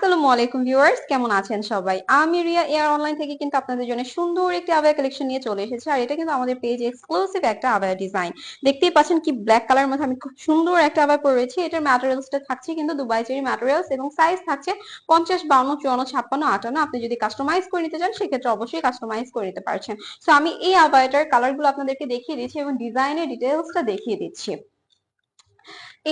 আসসালামু আলাইকুম ভিউয়ার্স, কেমন আছেন সবাই? আমি রিয়া এয়ার অনলাইন থেকে কিন্তু আপনাদের জন্য সুন্দর একটি আবায়া কালেকশন নিয়ে চলে এসেছি। আর এটা কিন্তু আমাদের পেজে এক্সক্লুসিভ একটা আবায়া ডিজাইন। দেখতেই পাচ্ছেন কি ব্ল্যাক কালার মধ্যে আমি খুব সুন্দর একটা আবায়া পরেছি। এটার ম্যাটেরিয়ালসটা থাকছে কিন্তু দুবাই চেরি ম্যাটেরিয়ালস এবং সাইজ থাকছে 50, 52, 54, 56, 58। আপনি যদি কাস্টমাইজ করে নিতে চান সেক্ষেত্রে অবশ্যই কাস্টমাইজ করে নিতে পারছেন। সো আমি এই আবায়াটার কালারগুলো আপনাদেরকে দেখিয়ে দিচ্ছি এবং ডিজাইনের ডিটেইলসটা দেখিয়ে দিচ্ছি।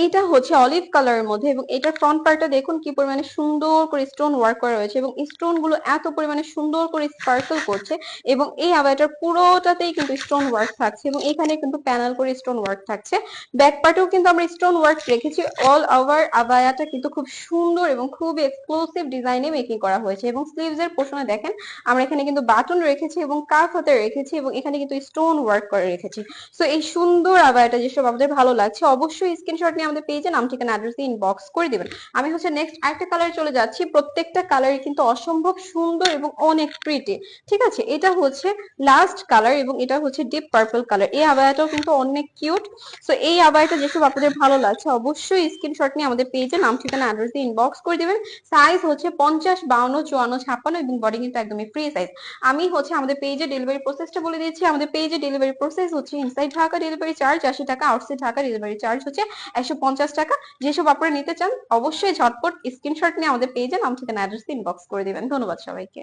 এইটা হচ্ছে অলিভ কালারের মধ্যে এবং এটার ফ্রন্ট পার্টটা দেখুন কি পরিমাণে সুন্দর করে স্টোন ওয়ার্ক করা রয়েছে এবং স্টোন গুলো এত পরিমাণে সুন্দর করে স্পার্কল করছে এবং এই আবায়াটার পুরোটাতেই কিন্তু স্টোন ওয়ার্ক থাকছে এবং এখানে কিন্তু প্যানেল করে স্টোন ওয়ার্ক থাকছে। ব্যাক পার্টেও কিন্তু আমরা স্টোন ওয়ার্ক রেখেছি। অল ওভার আবায়াটা কিন্তু খুব সুন্দর এবং খুব এক্সক্লুসিভ ডিজাইনে মেকিং করা হয়েছে এবং স্লিভস এর পোর্শনে দেখেন আমরা এখানে কিন্তু বাটন রেখেছি এবং কাফ হাতে রেখেছি এবং এখানে কিন্তু স্টোন ওয়ার্ক করে রেখেছি। সো এই সুন্দর আবায়াটা যেসব আমাদের ভালো লাগছে অবশ্যই স্ক্রিনশট নিয়ে আমাদের পেজে নাম ঠিকানা অ্যাড্রেস দিয়ে ইনবক্স করে দিবেন। আমি হচ্ছে নেক্সট আরেকটা কালারে চলে যাচ্ছি। প্রত্যেকটা কালারই কিন্তু অসম্ভব সুন্দর এবং অনেক প্রিটি। ঠিক আছে, এটা হচ্ছে লাস্ট কালার এবং এটা হচ্ছে ডিপ পার্পল কালার। এই আবায়াটাও কিন্তু অনেক কিউট। সো এই আবায়াটা যেসব আপনাদের ভালো লাগছে অবশ্যই স্ক্রিনশট নিয়ে আমাদের পেজে নাম ঠিকানা অ্যাড্রেস দিয়ে ইনবক্স করে দিবেন। সাইজ হচ্ছে 50, 52, 54, 56 এবং বডি কিন্তু একদমই ফ্রি সাইজ। আমি হচ্ছে আমাদের পেজে ডেলিভারি প্রসেসটা বলে দিচ্ছি। আমাদের পেজে ডেলিভারি প্রসেস হচ্ছে ইনসাইড ঢাকা ডেলিভারি চার্জ 80 টাকা, আউটসাইড ঢাকা ডেলিভারি চার্জ হচ্ছে 150 টাকা। যেসব আপনারা নিতে চান অবশ্যই ঝটপট স্ক্রিনশট নিয়ে আমাদের পেজে নাম ঠিকানা অ্যাড্রেস ইনবক্স করে দিবেন। ধন্যবাদ সবাইকে।